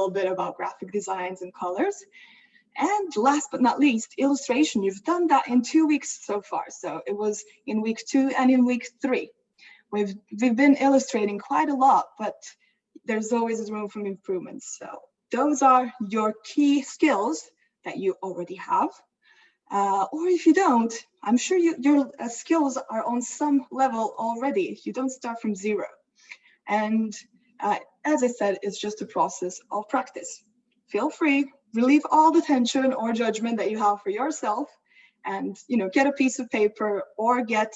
little bit about graphic designs and colors. And last but not least, illustration. You've done that in 2 weeks so far. So it was in week 2 and in week 3. We've been illustrating quite a lot, but there's always room for improvement. So those are your key skills that you already have. Or if you don't, I'm sure your skills are on some level already. You don't start from zero. And as I said, it's just a process of practice. Feel free, relieve all the tension or judgment that you have for yourself, and get a piece of paper or get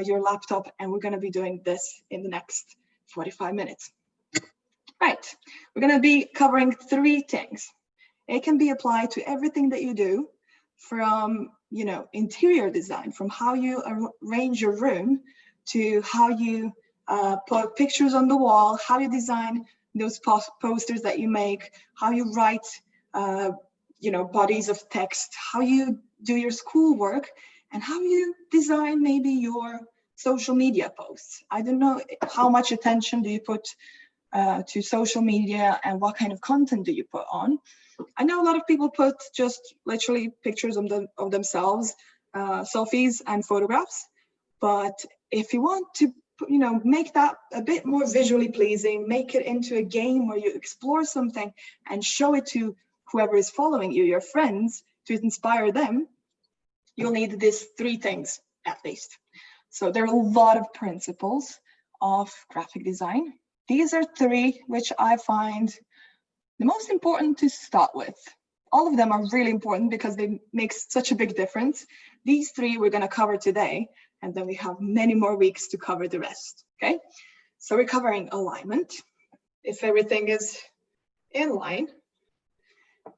your laptop, and we're going to be doing this in the next 45 minutes. Right, we're going to be covering 3 things. It can be applied to everything that you do, from interior design, from how you arrange your room, to how you put pictures on the wall, how you design those posters that you make, how you write bodies of text, how you do your schoolwork, and how you design maybe your social media posts. I don't know how much attention do you put to social media, and what kind of content do you put on. I know a lot of people put just literally pictures of themselves, selfies and photographs, but if you want to make that a bit more visually pleasing, make it into a game where you explore something and show it to whoever is following you, your friends, to inspire them, you'll need these 3 things at least. So there are a lot of principles of graphic design. These are 3 which I find the most important to start with. All of them are really important because they make such a big difference. These 3 we're going to cover today, and then we have many more weeks to cover the rest. Okay, so we're covering alignment. If everything is in line,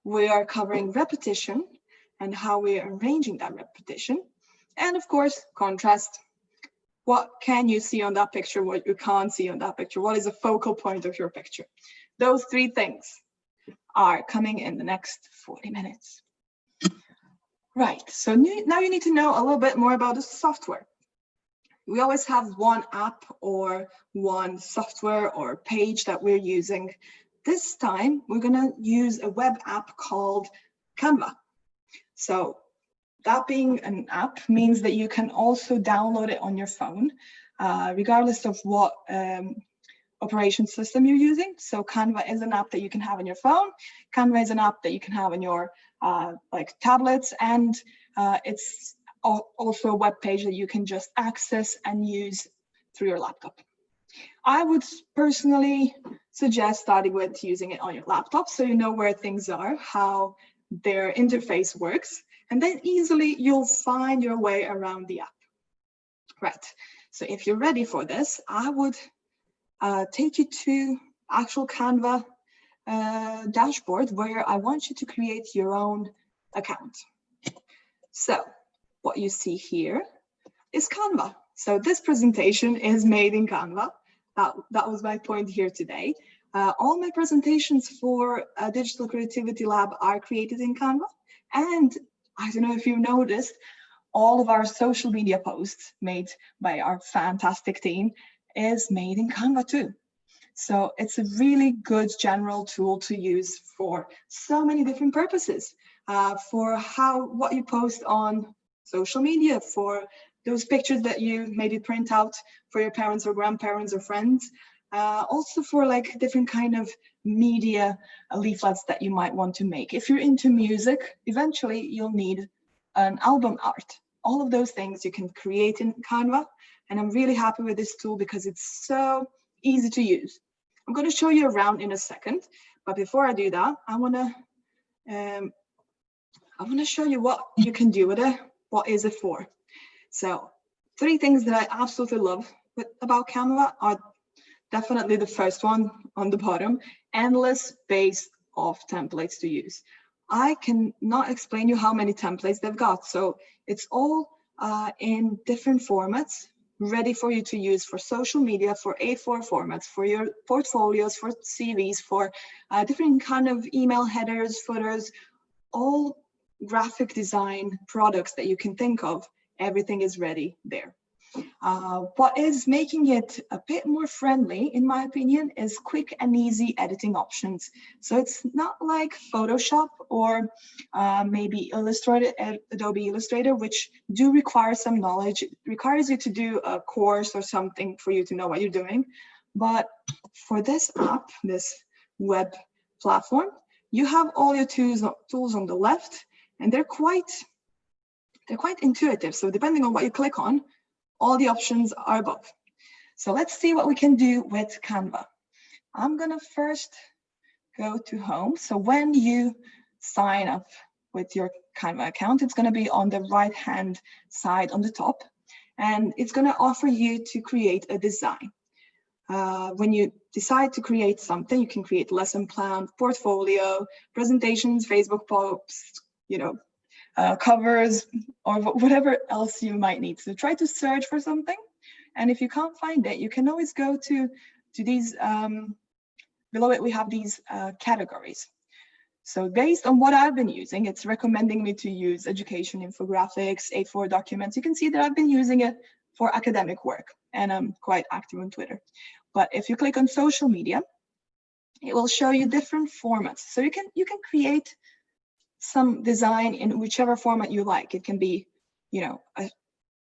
we are covering repetition and how we are arranging that repetition, and of course contrast. What can you see on that picture, what you can't see on that picture, what is the focal point of your picture. Those 3 things are coming in the next 40 minutes. Right, so now you need to know a little bit more about the software. We always have one app or one software or page that we're using. This time, we're gonna use a web app called Canva. So that being an app means that you can also download it on your phone, regardless of what operation system you're using. So Canva is an app that you can have on your phone. Canva is an app that you can have on your tablets, and it's also a web page that you can just access and use through your laptop. I would personally suggest starting with using it on your laptop, so you know where things are, how their interface works, and then easily you'll find your way around the app. Right, so if you're ready for this, I would take you to actual Canva dashboard, where I want you to create your own account. So what you see here is Canva. So this presentation is made in Canva. That was my point here today. All my presentations for Digital Creativity Lab are created in Canva. And I don't know if you've noticed, all of our social media posts made by our fantastic team is made in Canva too. So it's a really good general tool to use for so many different purposes, for what you post on social media, for those pictures that you maybe print out for your parents or grandparents or friends, also for like different kind of media leaflets that you might want to make. If you're into music, eventually you'll need an album art. All of those things you can create in Canva, and I'm really happy with this tool because it's so easy to use. I'm going to show you around in a second, but before I do that, I want to show you what you can do with it. What is it for? So 3 things that I absolutely love about Canva are definitely the first one on the bottom: endless base of templates to use. I cannot explain you how many templates they've got. So it's all in different formats, ready for you to use for social media, for A4 formats, for your portfolios, for CVs, for different kind of email headers, footers, all graphic design products that you can think of. Everything is ready there. What is making it a bit more friendly, in my opinion, is quick and easy editing options. So it's not like Photoshop or maybe Adobe Illustrator, which do require some knowledge. It requires you to do a course or something for you to know what you're doing. But for this app, this web platform, you have all your tools on the left, and they're quite intuitive. So depending on what you click on, all the options are above. So let's see what we can do with Canva. I'm gonna first go to home. So when you sign up with your Canva account, it's gonna be on the right-hand side on the top, and it's gonna offer you to create a design. When you decide to create something, you can create lesson plan, portfolio, presentations, Facebook posts, covers, or whatever else you might need. So try to search for something, and if you can't find it, you can always go to these, below it we have these categories. So based on what I've been using, it's recommending me to use education infographics, A4 documents. You can see that I've been using it for academic work, and I'm quite active on Twitter. But if you click on social media, it will show you different formats. So you can create some design in whichever format you like. It can be, a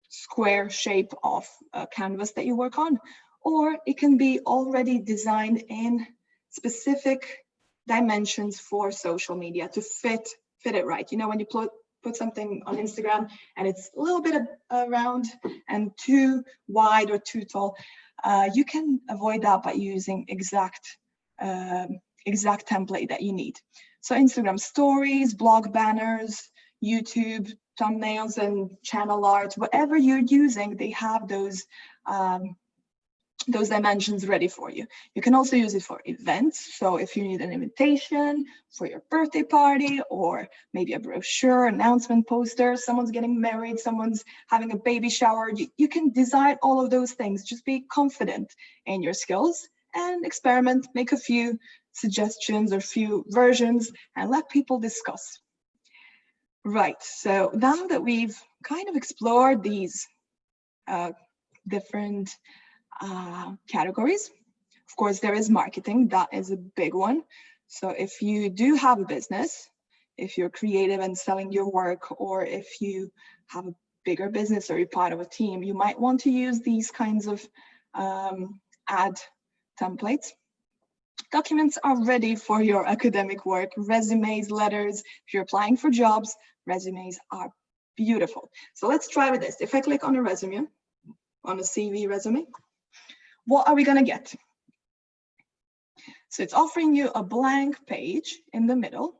square shape of a canvas that you work on, or it can be already designed in specific dimensions for social media to fit it right. When you put something on Instagram and it's a little bit around and too wide or too tall, you can avoid that by using exact template that you need. So Instagram stories, blog banners, YouTube thumbnails and channel art, whatever you're using, they have those dimensions ready for you. You can also use it for events. So if you need an invitation for your birthday party, or maybe a brochure, announcement poster, someone's getting married, someone's having a baby shower, you can design all of those things. Just be confident in your skills and experiment, make a few suggestions or few versions, and let people discuss. Right, so now that we've kind of explored these different categories, of course, there is marketing. That is a big one. So if you do have a business, if you're creative and selling your work, or if you have a bigger business or you're part of a team, you might want to use these kinds of ad templates. Documents are ready for your academic work, resumes, letters. If you're applying for jobs, resumes are beautiful. So let's try with this. If I click on a resume, on a CV resume, what are we gonna get? So it's offering you a blank page in the middle,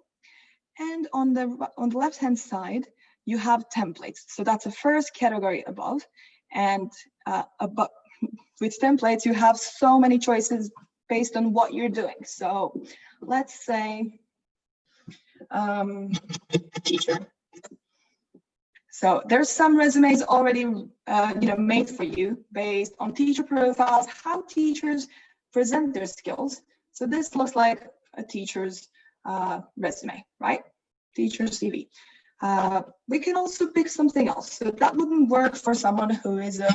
and on the left-hand side, you have templates. So that's the first category above, and above, with templates, you have so many choices based on what you're doing. So let's say teacher. So there's some resumes already made for you based on teacher profiles, how teachers present their skills. So this looks like a teacher's resume, right? Teacher CV. We can also pick something else. So that wouldn't work for someone who is a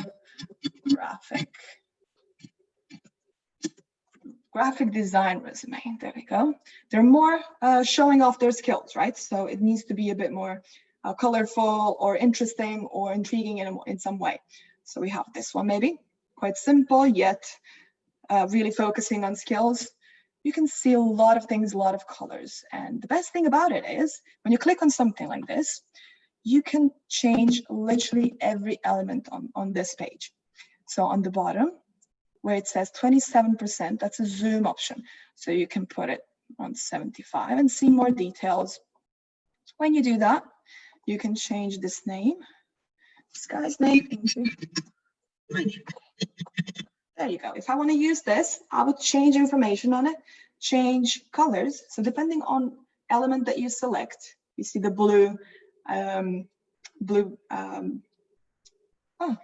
graphic design resume. There we go. They're more showing off their skills, right? So it needs to be a bit more colorful or interesting or intriguing in some way. So we have this one, maybe quite simple, yet really focusing on skills. You can see a lot of things, a lot of colors. And the best thing about it is when you click on something like this, you can change literally every element on this page. So on the bottom, where it says 27%, that's a zoom option. So you can put it on 75 and see more details. When you do that, you can change this name, this guy's name, into my name. There you go. If I want to use this, I would change information on it, change colors. So depending on element that you select, you see the blue,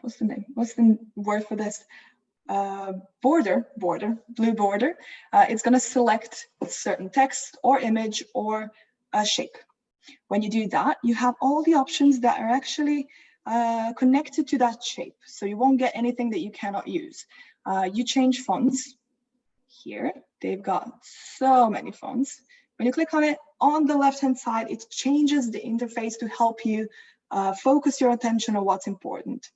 what's the name? What's the word for this? Blue border. It's going to select certain text or image or a shape. When you do that, you have all the options that are actually connected to that shape, so you won't get anything that you cannot use. You change fonts here. They've got so many fonts. When you click on it, on the left-hand side, it changes the interface to help you focus your attention on what's important.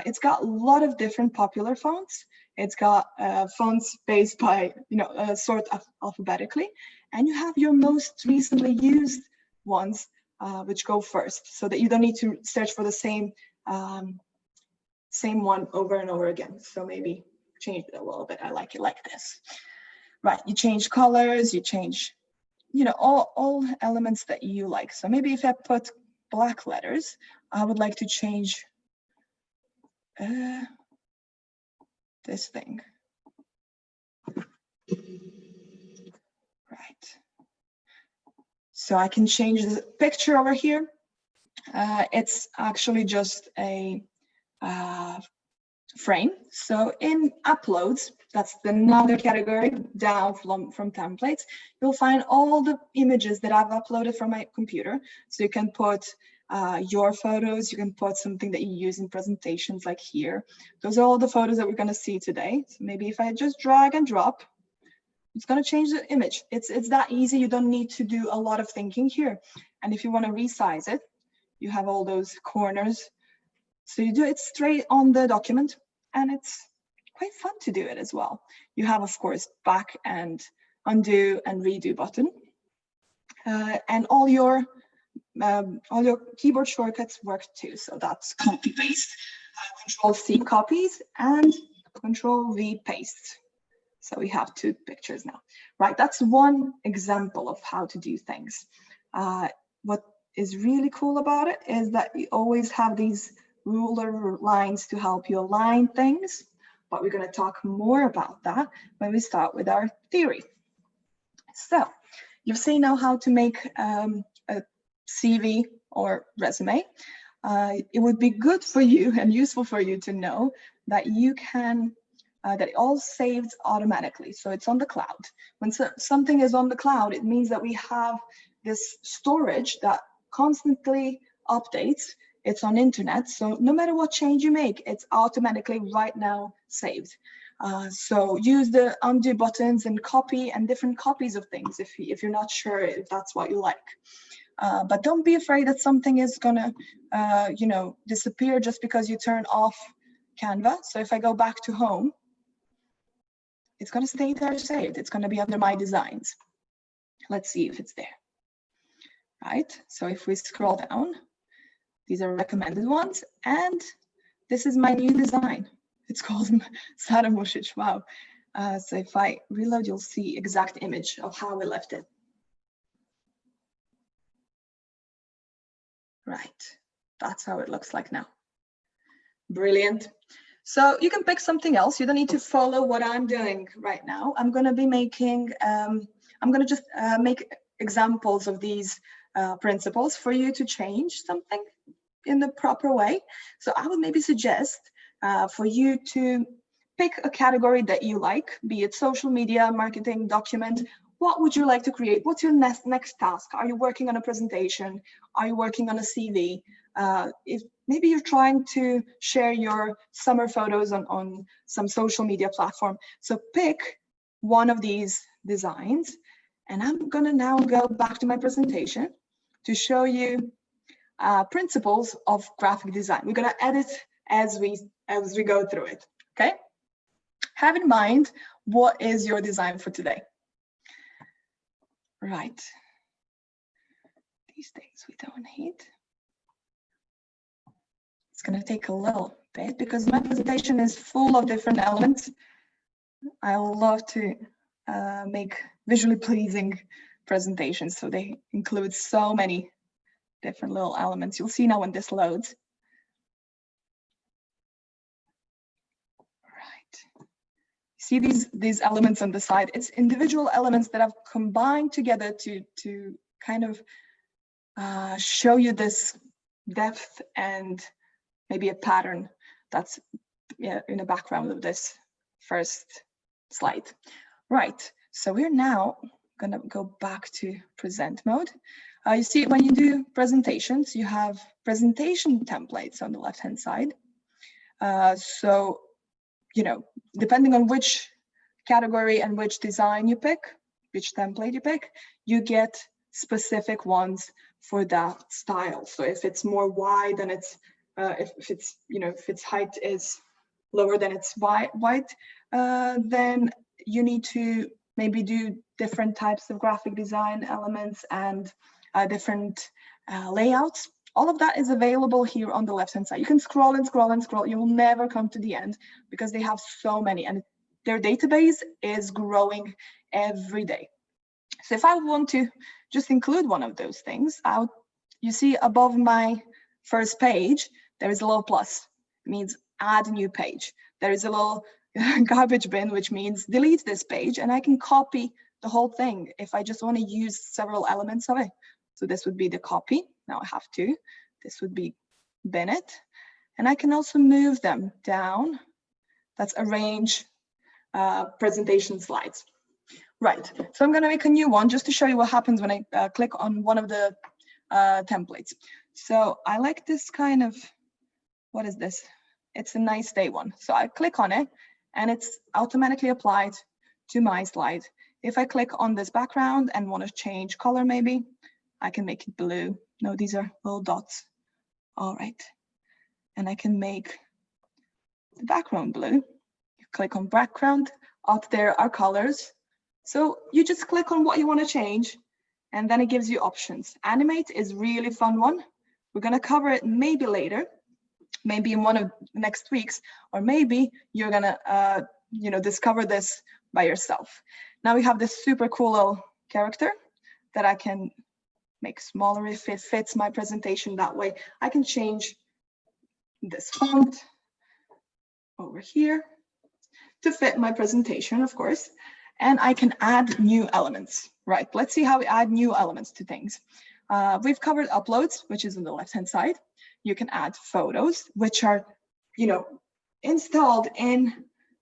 It's got a lot of different popular fonts. It's got fonts based by, sort of alphabetically, and you have your most recently used ones, which go first, so that you don't need to search for the same one over and over again. So maybe change it a little bit. I like it like this. Right, you change colors, you change, all elements that you like. So maybe if I put black letters, I would like to change this thing. Right. So I can change the picture over here. It's actually just a frame. So in uploads, that's another category down from templates, you'll find all the images that I've uploaded from my computer. So you can put your photos, you can put something that you use in presentations like here. Those are all the photos that we're going to see today. So maybe if I just drag and drop, it's going to change the image. It's that easy. You don't need to do a lot of thinking here. And if you want to resize it, you have all those corners. So you do it straight on the document, and it's quite fun to do it as well. You have, of course, back and undo and redo button, and all your keyboard shortcuts work too. So that's copy paste, Control C copies, and Control V paste. So we have two pictures now, right? That's one example of how to do things. What is really cool about it is that you always have these ruler lines to help you align things, but we're going to talk more about that when we start with our theory. So you've seen now how to make a CV or resume. It would be good for you and useful for you to know that you can that it all saves automatically. So it's on the cloud. When something is on the cloud, it means that we have this storage that constantly updates. It's on internet. So no matter what change you make, it's automatically right now saved. So use the undo buttons and copy and different copies of things if you're not sure if that's what you like. But don't be afraid that something is gonna disappear just because you turn off Canva. So if I go back to home, it's going to stay there saved. It's going to be under my designs. Let's see if it's there. Right. So if we scroll down, these are recommended ones. And this is my new design. It's called Sara. Wow. So if I reload, you'll see exact image of how we left it. Right. That's how it looks like now. Brilliant. So you can pick something else. You don't need to follow what I'm doing right now. I'm going to be making, I'm going to just make examples of these principles for you to change something in the proper way. So I would maybe suggest for you to pick a category that you like, be it social media, marketing, document. What would you like to create? What's your next task? Are you working on a presentation? Are you working on a CV? If maybe you're trying to share your summer photos on some social media platform. So pick one of these designs, and I'm gonna now go back to my presentation to show you principles of graphic design. We're gonna edit as we go through it, okay? Have in mind, what is your design for today? Right. These things we don't need. It's going to take a little bit because my presentation is full of different elements. I love to make visually pleasing presentations, so they include so many different little elements. You'll see now when this loads. Right. See these elements on the side. It's individual elements that I've combined together to kind of show you this depth and maybe a pattern that's in the background of this first slide. Right, so we're now gonna go back to present mode. You see, when you do presentations, you have presentation templates on the left-hand side. So, you know, depending on which category and which design you pick, which template you pick, you get specific ones for that style. So if it's more wide, then it's if it's, you know, if its height is lower than its height, then you need to maybe do different types of graphic design elements and different layouts. All of that is available here on the left-hand side. You can scroll and scroll and scroll. You will never come to the end because they have so many, and their database is growing every day. So if I want to just include one of those things, you see above my first page, there is a little plus. It means add a new page. There is a little garbage bin, which means delete this page, and I can copy the whole thing if I just want to use several elements of it. So this would be the copy. Now I have to. This would be bin it. And I can also move them down. That's arrange presentation slides. Right, so I'm going to make a new one just to show you what happens when I click on one of the templates. So I like this kind of, what is this? It's a nice day one. So I click on it and it's automatically applied to my slide. If I click on this background and want to change color, maybe I can make it blue. No, these are little dots. All right, and I can make the background blue. You click on background, up there are colors. So you just click on what you want to change, and then it gives you options. Animate is really fun one. We're going to cover it maybe later, maybe in one of the next weeks, or maybe you're going to you know, discover this by yourself. Now we have this super cool little character that I can make smaller if it fits my presentation that way. I can change this font over here to fit my presentation, of course. And I can add new elements, right? Let's see how we add new elements to things. We've covered uploads, which is on the left-hand side. You can add photos, which are, you know, installed in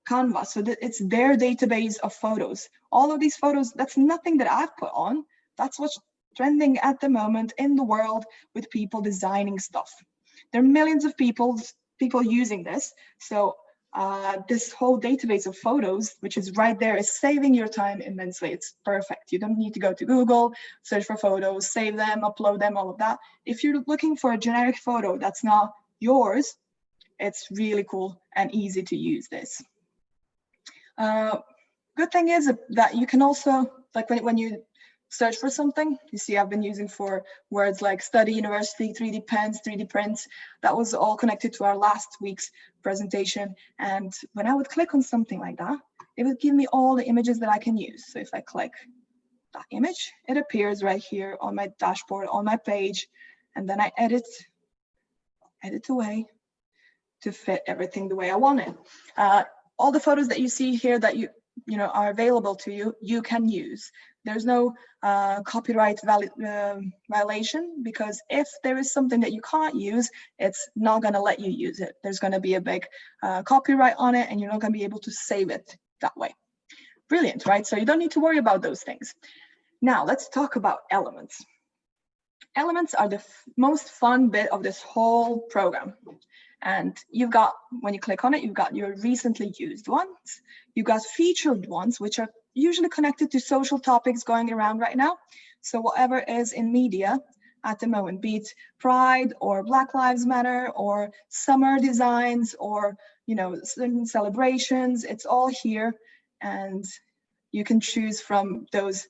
Canva, so that it's their database of photos. All of these photos, that's nothing that I've put on. That's what's trending at the moment in the world with people designing stuff. There are millions of people using this. So this whole database of photos, which is right there, is saving your time immensely. It's perfect. You don't need to go to Google, search for photos, save them, upload them, all of that. If you're looking for a generic photo that's not yours, it's really cool and easy to use this. Good thing is that you can also, like when you search for something, you see I've been using for words like study, university, 3D pens, 3D prints. That was all connected to our last week's presentation. And when I would click on something like that, it would give me all the images that I can use. So if I click that image, it appears right here on my dashboard, on my page, and then I edit away to fit everything the way I want it. All the photos that you see here that you know are available to you, you can use. There's no copyright violation, because if there is something that you can't use, it's not going to let you use it. There's going to be a big copyright on it, and you're not going to be able to save it that way. Brilliant, right? So you don't need to worry about those things. Now let's talk about elements. Elements are the most fun bit of this whole program. And you've got, when you click on it, you've got your recently used ones. You've got featured ones, which are usually connected to social topics going around right now. So whatever is in media at the moment, be it Pride or Black Lives Matter or summer designs or, you know, certain celebrations, it's all here. And you can choose from those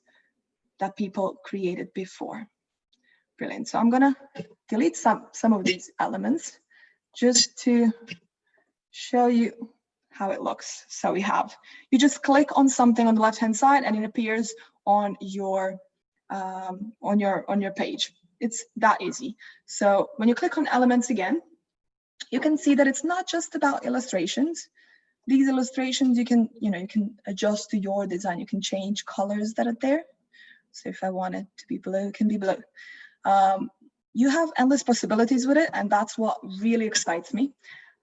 that people created before. Brilliant. So I'm gonna delete some of these elements just to show you how it looks. So we have, you just click on something on the left-hand side and it appears on your page. It's that easy. So when you click on elements again, you can see that it's not just about illustrations. These illustrations you can adjust to your design. You can change colors that are there. So if I want it to be blue, it can be blue. You have endless possibilities with it, and that's what really excites me.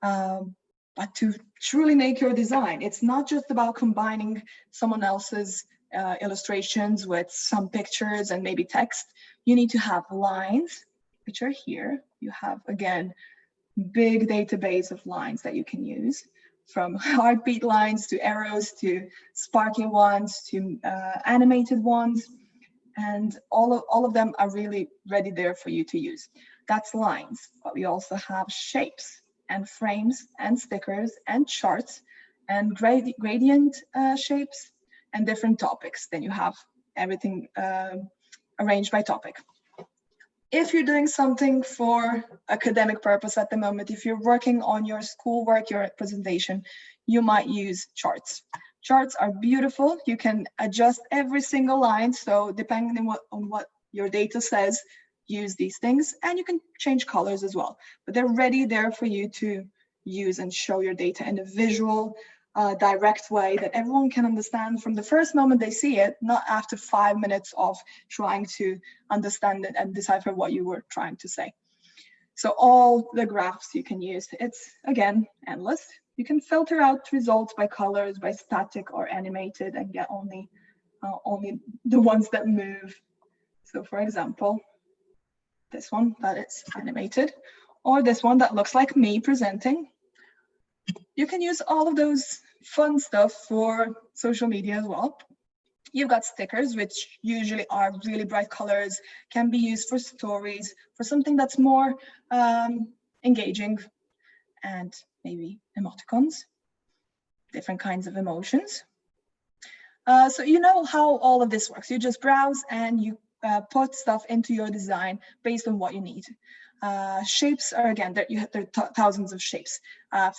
But to truly make your design, it's not just about combining someone else's illustrations with some pictures and maybe text, you need to have lines, which are here. You have, again, big database of lines that you can use, from heartbeat lines to arrows to sparky ones to animated ones. And all of them are really ready there for you to use. That's lines, but we also have shapes and frames and stickers and charts and gradient shapes and different topics. Then you have everything arranged by topic. If you're doing something for academic purpose at the moment, if you're working on your schoolwork, your presentation, you might use charts. Charts are beautiful. You can adjust every single line. So depending on what your data says, use these things, and you can change colors as well. But they're ready there for you to use and show your data in a visual, direct way that everyone can understand from the first moment they see it, not after 5 minutes of trying to understand it and decipher what you were trying to say. So all the graphs you can use, it's, again, endless. You can filter out results by colors, by static or animated, and get only the ones that move. So for example, this one that is animated, or this one that looks like me presenting. You can use all of those fun stuff for social media as well. You've got stickers, which usually are really bright colors, can be used for stories, for something that's more engaging, and maybe emoticons, different kinds of emotions. So you know how all of this works. You just browse and you put stuff into your design based on what you need. Shapes are, again, there are thousands of shapes.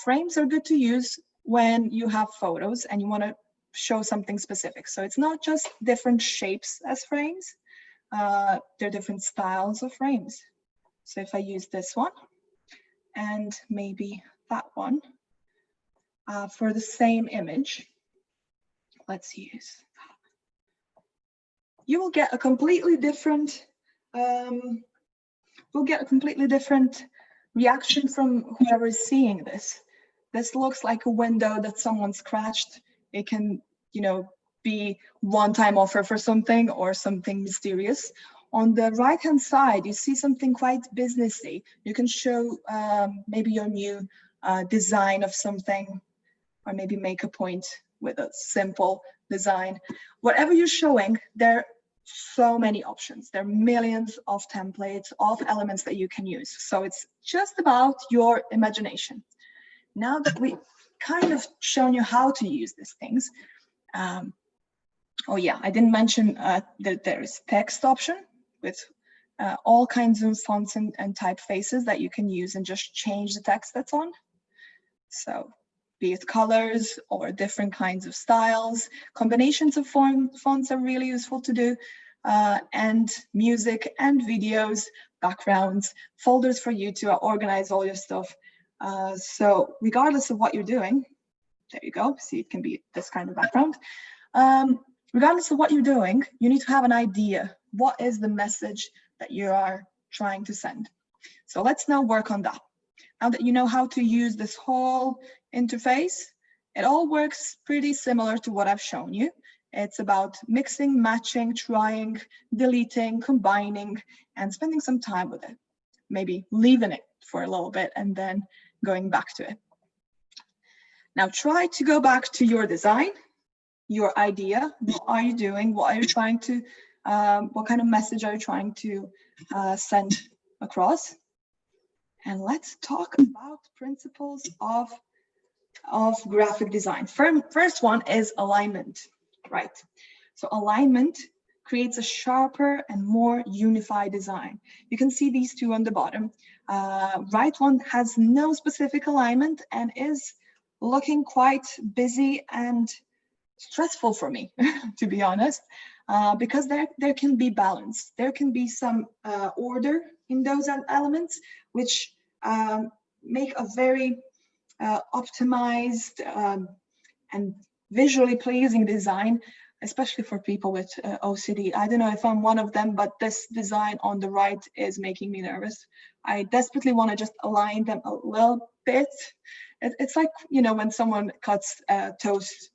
Frames are good to use when you have photos and you want to show something specific. So it's not just different shapes as frames, there are different styles of frames. So if I use this one and maybe that one for the same image, let's use that. You will get a completely different reaction from whoever is seeing this. This looks like a window that someone scratched. It can, be one-time offer for something or something mysterious. On the right-hand side, you see something quite businessy. You can show maybe your new design of something, or maybe make a point with a simple design. Whatever you're showing, there are so many options. There are millions of templates, of elements that you can use. So it's just about your imagination. Now that we've kind of shown you how to use these things, oh yeah, I didn't mention that there is text option with all kinds of fonts and typefaces that you can use and just change the text that's on. So be it colors or different kinds of styles, combinations of fonts are really useful to do, and music and videos, backgrounds, folders for you to organize all your stuff. So regardless of what you're doing, there you go, see, it can be this kind of background. Regardless of what you're doing, you need to have an idea. What is the message that you are trying to send? So let's now work on that. Now that you know how to use this whole interface, it all works pretty similar to what I've shown you. It's about mixing, matching, trying, deleting, combining, and spending some time with it. Maybe leaving it for a little bit and then going back to it. Now try to go back to your design, your idea. What are you doing? What are you trying to, what kind of message are you trying to send across? And let's talk about principles of graphic design. First one is alignment, right? So alignment creates a sharper and more unified design. You can see these two on the bottom. Right one has no specific alignment and is looking quite busy and stressful for me, to be honest, because there can be balance. There can be some order in those elements, which make a very optimized and visually pleasing design, especially for people with OCD. I don't know if I'm one of them, but this design on the right is making me nervous. I desperately want to just align them a little bit. It's like, when someone cuts toast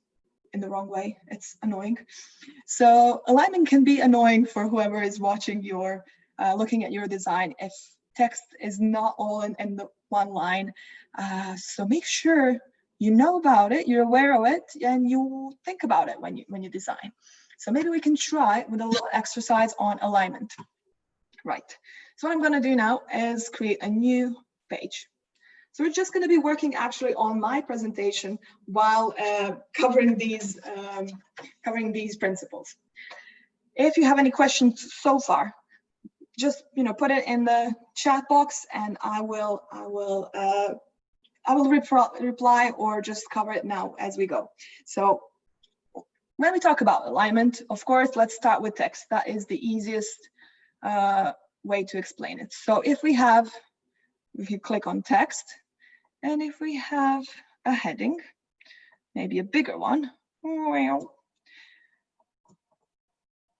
in the wrong way. It's annoying. So alignment can be annoying for whoever is watching your, looking at your design if text is not all in the one line. So make sure you know about it, you're aware of it, and you think about it when you design. So maybe we can try with a little exercise on alignment. Right. So what I'm going to do now is create a new page. So we're just going to be working actually on my presentation while covering these principles. If you have any questions so far, just put it in the chat box, and I will reply or just cover it now as we go. So when we talk about alignment, of course, let's start with text. That is the easiest way to explain it. So if you click on text, and if we have a heading, maybe a bigger one,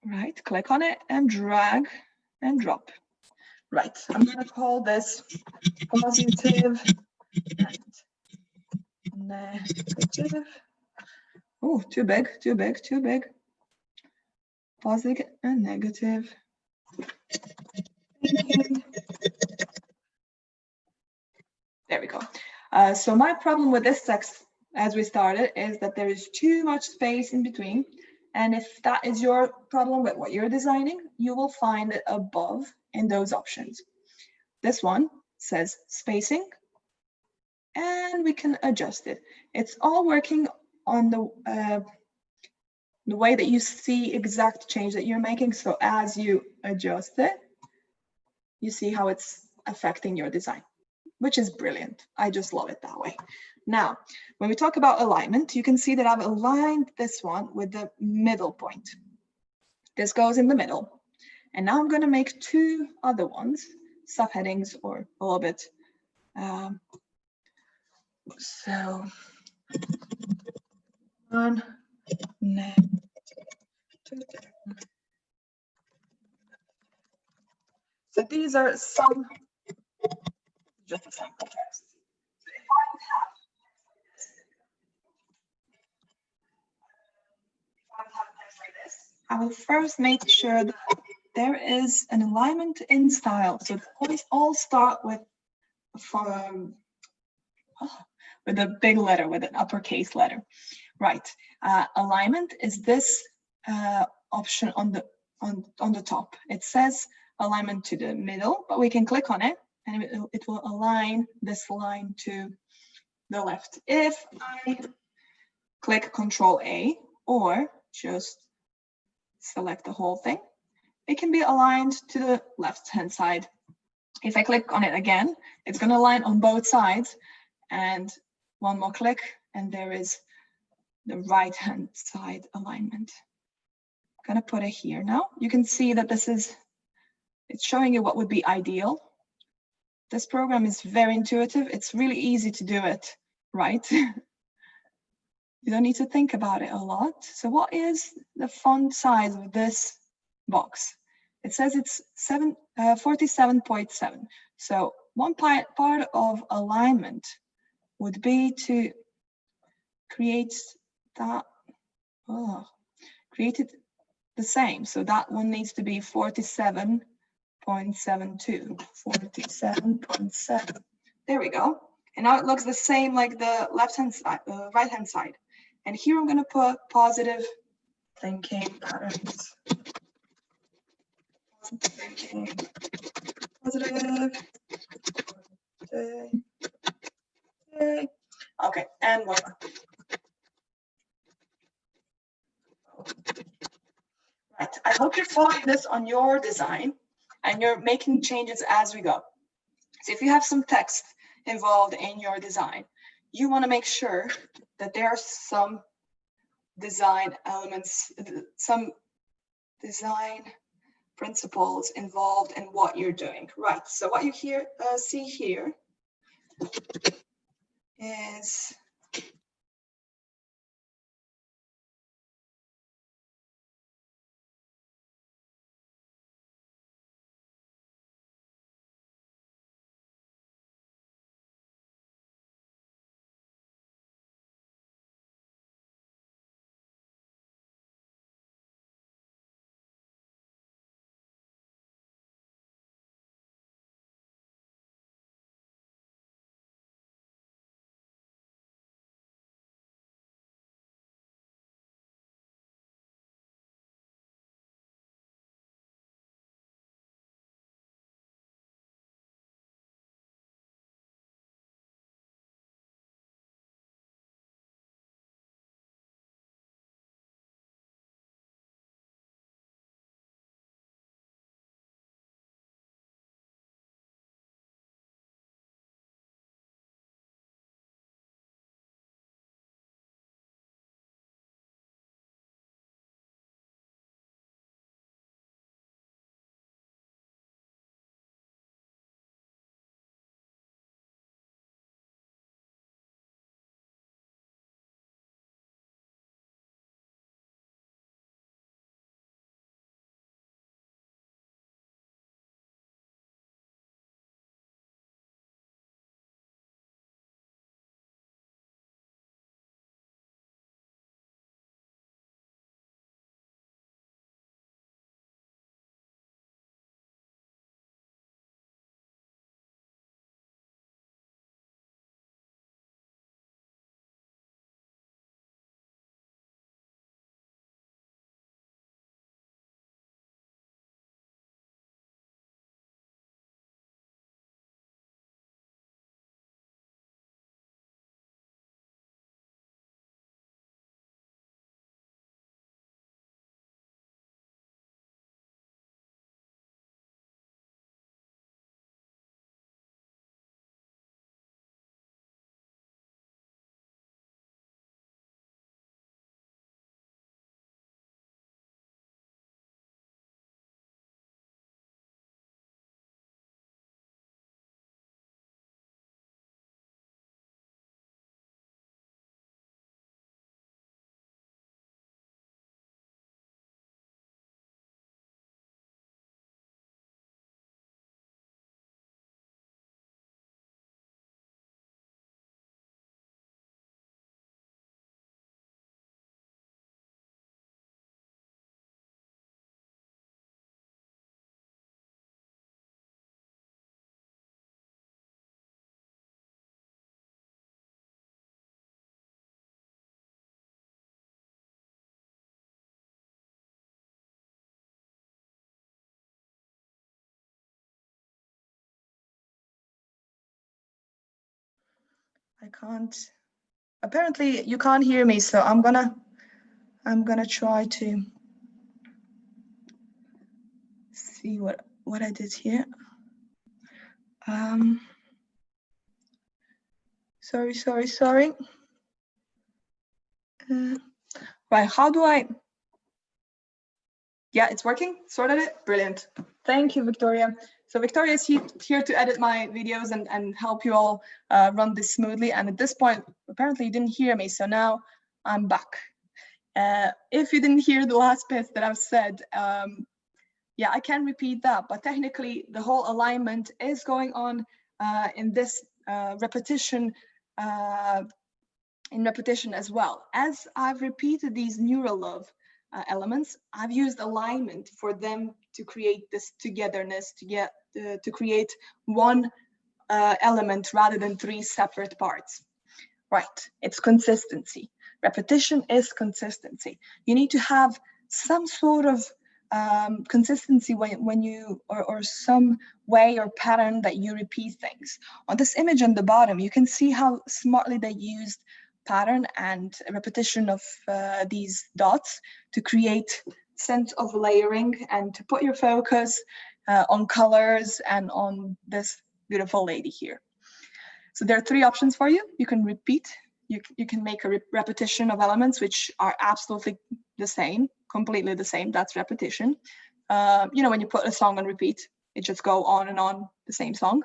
right, click on it and drag and drop. Right, I'm going to call this positive and negative. Oh, too big. Positive and negative thinking. There we go. So my problem with this text as we started is that there is too much space in between. And if that is your problem with what you're designing, you will find it above in those options. This one says spacing, and we can adjust it. It's all working on the way that you see exact change that you're making. So as you adjust it, you see how it's affecting your design, which is brilliant. I just love it that way. Now, when we talk about alignment, you can see that I've aligned this one with the middle point. This goes in the middle. And now I'm going to make two other ones, subheadings, or a little bit. So one, so these are some, just a sample text. So if I would have text like this, I will first make sure that there is an alignment in style. So always all start with a big letter, with an uppercase letter. Right. Alignment is this option on the top. It says alignment to the middle, but we can click on it and it will align this line to the left. If I click Control A or just select the whole thing, it can be aligned to the left-hand side. If I click on it again, it's going to align on both sides, and one more click and there is the right-hand side alignment. I'm going to put it here now. You can see that it's showing you what would be ideal. This program is very intuitive. It's really easy to do it right. You don't need to think about it a lot. So what is the font size of this box? It says it's 47.7. So one part of alignment would be to create that, create it the same. So that one needs to be 47.72, 47.7. There we go. And now it looks the same like the left-hand side, right-hand side. And here I'm going to put positive thinking patterns. Thinking, positive. Okay, and one more. Right, I hope you're following this on your design and you're making changes as we go. So if you have some text involved in your design, you want to make sure that there are some design elements, some design principles involved in what you're doing. Right, so what you see here is I can't, apparently you can't hear me, so I'm gonna try to see what I did here. Sorry. Right, how do I? Yeah, it's working. Sorted it. Brilliant. Thank you, Victoria. So Victoria is here to edit my videos and help you all run this smoothly. And at this point, apparently you didn't hear me, so now I'm back. If you didn't hear the last bit that I've said, yeah, I can repeat that, but technically the whole alignment is going on in this repetition as well. As I've repeated these NeuroLove elements, I've used alignment for them to create this togetherness, to create one element rather than three separate parts. Right, it's consistency. Repetition is consistency. You need to have some sort of consistency when you, or some way or pattern that you repeat things. On this image on the bottom, you can see how smartly they used pattern and repetition of these dots to create sense of layering and to put your focus on colors and on this beautiful lady here. So there are three options for you. You can repeat, you can make a repetition of elements which are absolutely the same, completely the same. That's repetition. You know, when you put a song on repeat, it just go on and on the same song.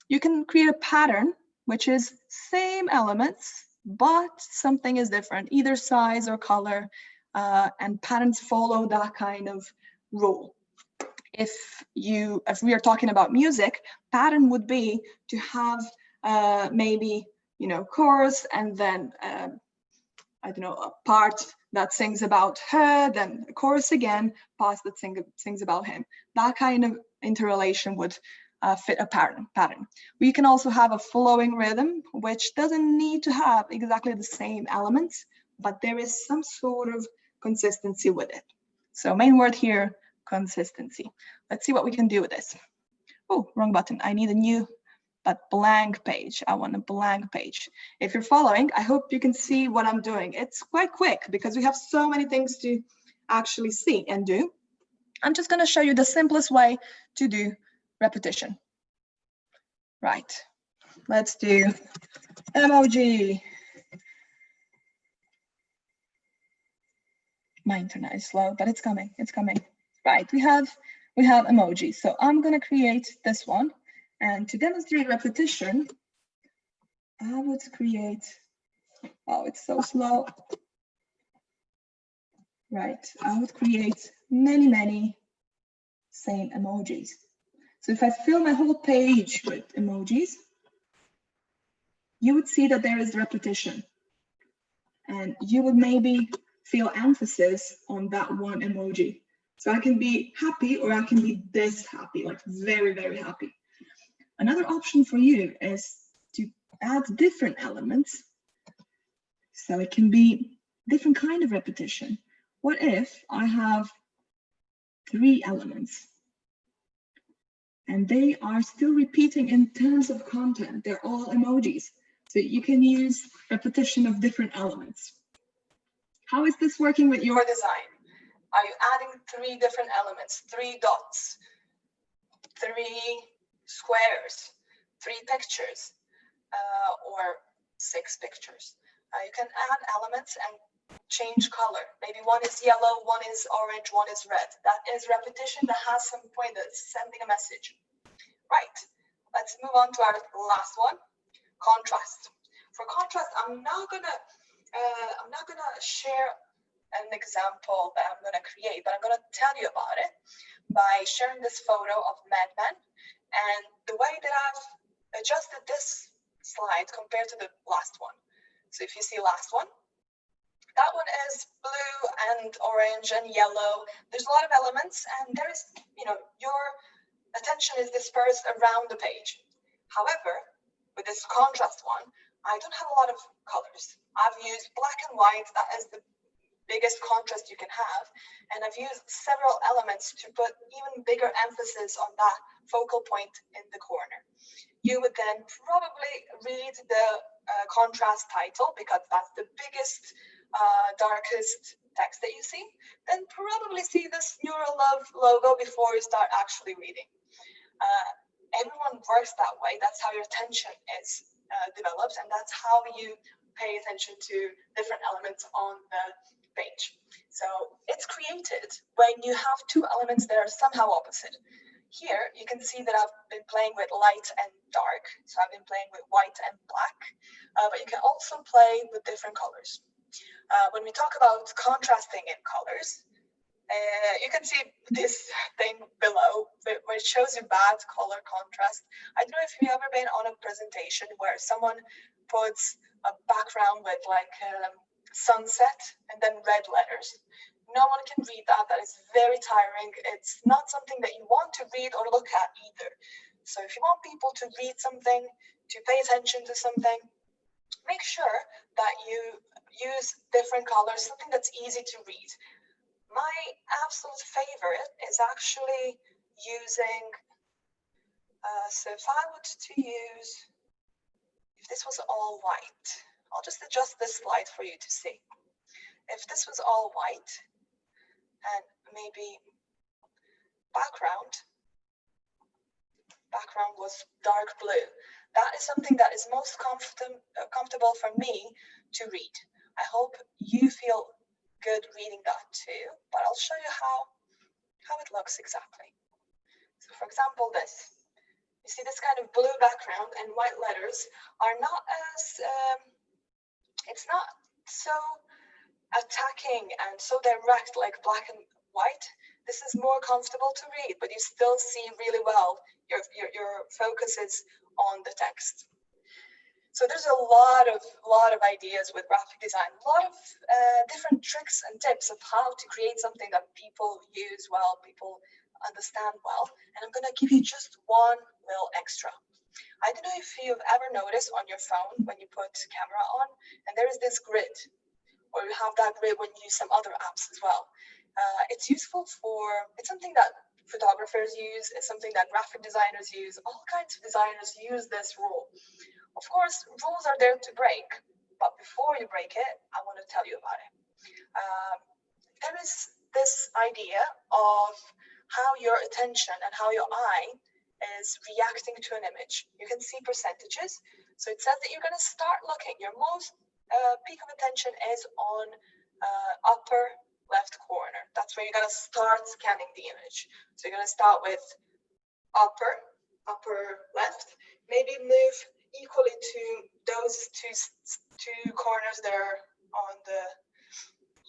You can create a pattern, which is same elements, but something is different, either size or color, and patterns follow that kind of rule. If we are talking about music, pattern would be to have maybe, you know, chorus and then I don't know, a part that sings about her, then a chorus again, parts that sings about him. That kind of interrelation would fit a pattern. We can also have a flowing rhythm, which doesn't need to have exactly the same elements, but there is some sort of consistency with it. So main word here, consistency. Let's see what we can do with this. Oh, wrong button. I need a new, but blank page. I want a blank page. If you're following, I hope you can see what I'm doing. It's quite quick because we have so many things to actually see and do. I'm just going to show you the simplest way to do repetition. Right. Let's do emoji. My internet is slow, but it's coming. It's coming. Right. We have emoji. So I'm going to create this one. And to demonstrate repetition, I would create, oh, it's so slow. Right, I would create many same emojis. So if I fill my whole page with emojis, you would see that there is repetition. And you would maybe feel emphasis on that one emoji. So I can be happy or I can be this happy, like very, very happy. Another option for you is to add different elements. So it can be different kind of repetition. What if I have 3 elements and they are still repeating in terms of content? They're all emojis. So you can use repetition of different elements. How is this working with your design? Are you adding 3 different elements, 3 dots, 3 squares, 3 pictures, or 6 pictures? You can add elements and change color. Maybe one is yellow, one is orange, one is red. That is repetition that has some point that's sending a message. Right, let's move on to our last one, contrast. For contrast, I'm not gonna share an example that I'm gonna create, but I'm gonna tell you about it by sharing this photo of Mad Men and the way that I've adjusted this slide compared to the last one. So if you see last one, that one is blue and orange and yellow. There's a lot of elements and there is, you know, your attention is dispersed around the page. However, with this contrast one, I don't have a lot of colors. I've used black and white, that is the biggest contrast you can have. And I've used several elements to put even bigger emphasis on that focal point in the corner. You would then probably read the contrast title, because that's the biggest, darkest text that you see, then probably see this NeuroLove logo before you start actually reading. Everyone works that way. That's how your attention is developed, and that's how you pay attention to different elements on the page. So it's created when you have two elements that are somehow opposite. Here you can see that I've been playing with light and dark, so I've been playing with white and black, but you can also play with different colors. When we talk about contrasting in colors, you can see this thing below, which shows you bad color contrast. I don't know if you've ever been on a presentation where someone puts a background with like sunset and then red letters. No one can read that. That is very tiring. It's not something that you want to read or look at either. So if you want people to read something, to pay attention to something, make sure that you use different colors, something that's easy to read. My absolute favorite is actually using, so if I were to use, if this was all white, I'll just adjust this slide for you to see. If this was all white and maybe background was dark blue, that is something that is most comfortable for me to read. I hope you feel good reading that too, but I'll show you how it looks exactly. So for example, this, you see this kind of blue background and white letters are not as, it's not so attacking and so direct like black and white. This is more comfortable to read, but you still see really well. Your focus is on the text. So there's a lot of ideas with graphic design, a lot of different tricks and tips of how to create something that people use well, people understand well. And I'm going to give you just one little extra. I don't know if you've ever noticed on your phone when you put camera on, and there is this grid, or you have that grid when you use some other apps as well. It's useful it's something that photographers use, it's something that graphic designers use, all kinds of designers use this rule. Of course, rules are there to break, but before you break it, I want to tell you about it. There is this idea of how your attention and how your eye is reacting to an image. You can see percentages. So it says that you're going to start looking. Your most peak of attention is on upper left corner. That's where you're going to start scanning the image. So you're going to start with upper left, maybe move equally to those two corners there on the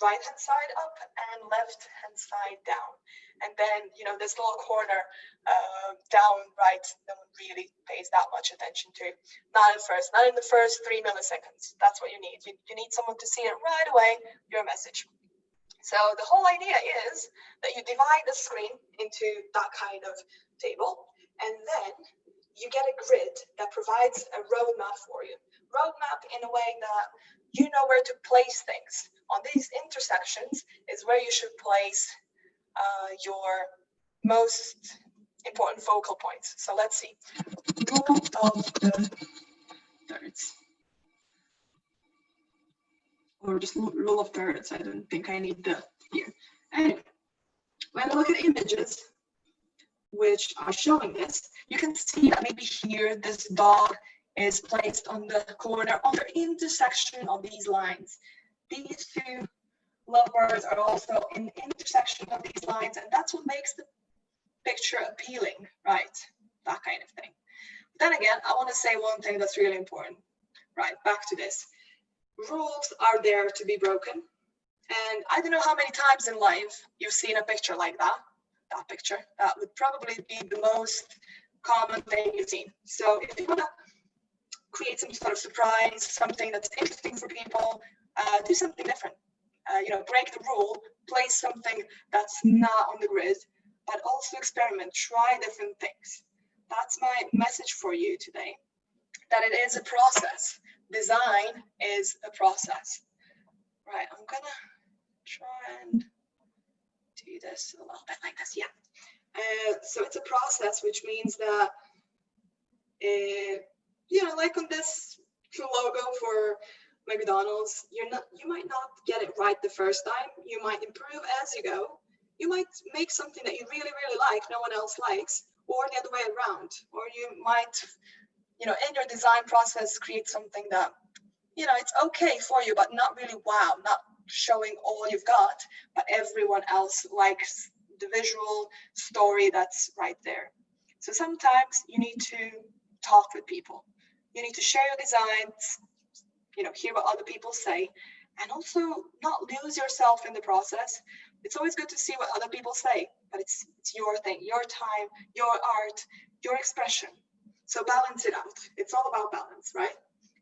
right hand side up and left hand side down. And then, you know, this little corner down right, no one really pays that much attention to. Not in the first 3 milliseconds. That's what you need. You need someone to see it right away, your message. So the whole idea is that you divide the screen into that kind of table, and then you get a grid that provides a roadmap for you. Roadmap in a way that you know where to place things. On these intersections is where you should place your most important focal points. So let's see. Rule of the thirds. Or just rule of thirds. I don't think I need the here. Anyway, when I look at images which are showing this, you can see that maybe here this dog is placed on the corner on the intersection of these lines. These two lovebirds are also in the intersection of these lines, and that's what makes the picture appealing, right? That kind of thing. But then again, I want to say one thing that's really important. Right, back to this. Rules are there to be broken. And I don't know how many times in life you've seen a picture like that. That picture. That would probably be the most common thing you've seen. So if you want to create some sort of surprise, something that's interesting for people, do something different. Break the rule, place something that's not on the grid, but also experiment, try different things. That's my message for you today, that it is a process. Design is a process. Right, I'm gonna try and do this a little bit like this, yeah. So it's a process, which means that, like on this logo for McDonald's, you might not get it right the first time. You might improve as you go. You might make something that you really, really like, no one else likes, or the other way around. Or you might, in your design process, create something that, it's okay for you, but not really wow, not showing all you've got, but everyone else likes the visual story that's right there. So sometimes you need to talk with people. You need to share your designs, hear what other people say, and also not lose yourself in the process. It's always good to see what other people say, but it's your thing, your time, your art, your expression. So balance it out. It's all about balance, right?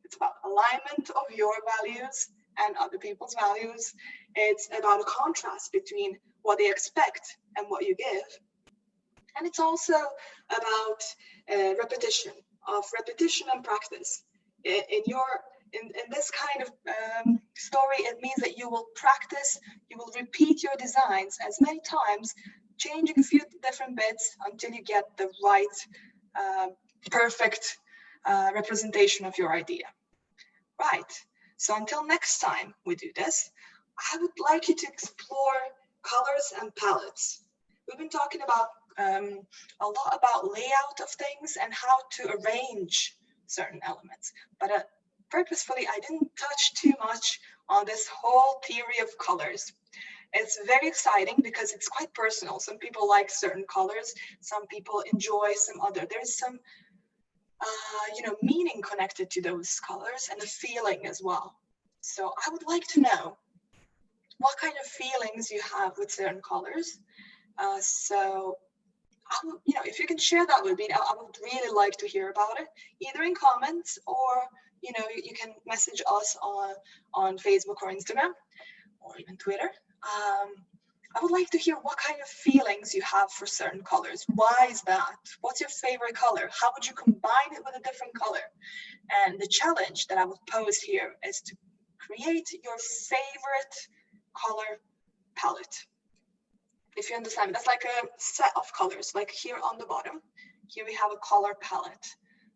It's about alignment of your values and other people's values. It's about a contrast between what they expect and what you give. And it's also about repetition and practice. In this kind of story, it means that you will practice, you will repeat your designs as many times, changing a few different bits until you get the right, perfect representation of your idea. Right. So until next time we do this, I would like you to explore colors and palettes. We've been talking about a lot about layout of things and how to arrange certain elements, but purposefully I didn't touch too much on this whole theory of colors. It's very exciting because it's quite personal. Some people like certain colors, some people enjoy some other. There's some meaning connected to those colors and a feeling as well. So I would like to know what kind of feelings you have with certain colors. So I would, if you can share that with me, I would really like to hear about it, either in comments or, you can message us on Facebook or Instagram or even Twitter. I would like to hear what kind of feelings you have for certain colors. Why is that? What's your favorite color? How would you combine it with a different color? And the challenge that I would pose here is to create your favorite color palette. If you understand, that's like a set of colors, like here on the bottom. Here we have a color palette.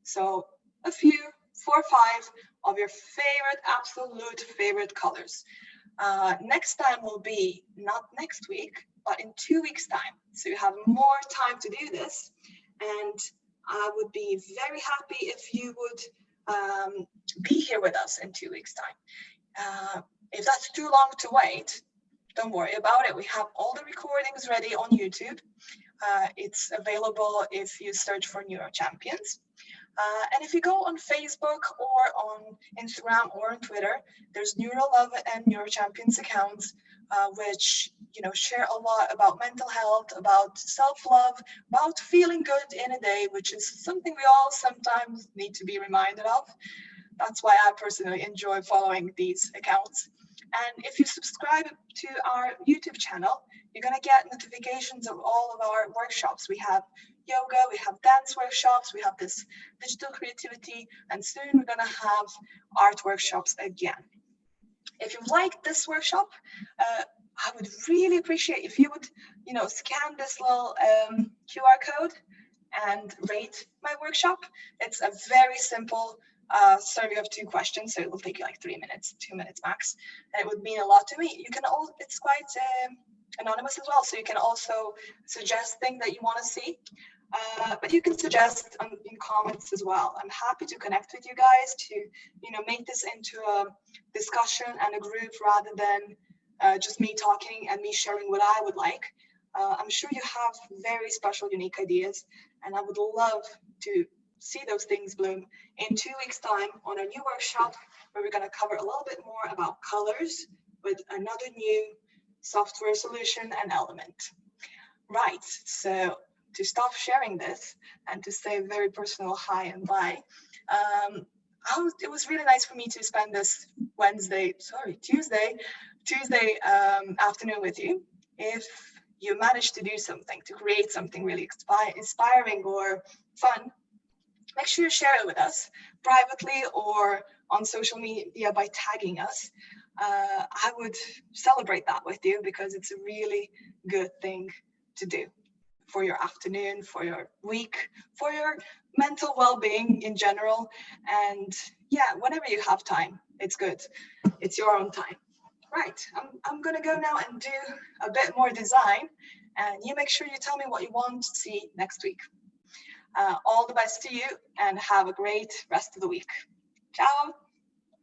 So a few, 4 or 5 of your favorite, absolute favorite colors. Next time will be not next week, but in 2 weeks' time. So you have more time to do this. And I would be very happy if you would be here with us in 2 weeks' time. If that's too long to wait, don't worry about it. We have all the recordings ready on YouTube. It's available if you search for Neuro Champions. And if you go on Facebook or on Instagram or on Twitter, there's NeuroLove and Neuro Champions accounts, which share a lot about mental health, about self-love, about feeling good in a day, which is something we all sometimes need to be reminded of. That's why I personally enjoy following these accounts. And if you subscribe to our YouTube channel, you're going to get notifications of all of our workshops. We have yoga, we have dance workshops, we have this digital creativity, and soon we're going to have art workshops again. If you like this workshop, I would really appreciate if you would, scan this little QR code and rate my workshop. It's a very simple survey of 2 questions, so it will take you like 3 minutes, 2 minutes max, and it would mean a lot to me. You can it's quite anonymous as well, so you can also suggest things that you want to see, but you can suggest in comments as well. I'm happy to connect with you guys to make this into a discussion and a group rather than just me talking and me sharing what I would like. I'm sure you have very special, unique ideas, and I would love to see those things bloom in 2 weeks' time on a new workshop where we're going to cover a little bit more about colors with another new software solution and element. Right, so to stop sharing this and to say a very personal hi and bye, it was really nice for me to spend this Tuesday afternoon with you. If you managed to do something, to create something really inspiring or fun, make sure you share it with us privately or on social media by tagging us. I would celebrate that with you because it's a really good thing to do. for your afternoon, for your week, for your mental well-being in general. And yeah, whenever you have time, it's good. It's your own time. Right, I'm gonna go now and do a bit more design, and you make sure you tell me what you want to see next week. All the best to you, and have a great rest of the week. Ciao.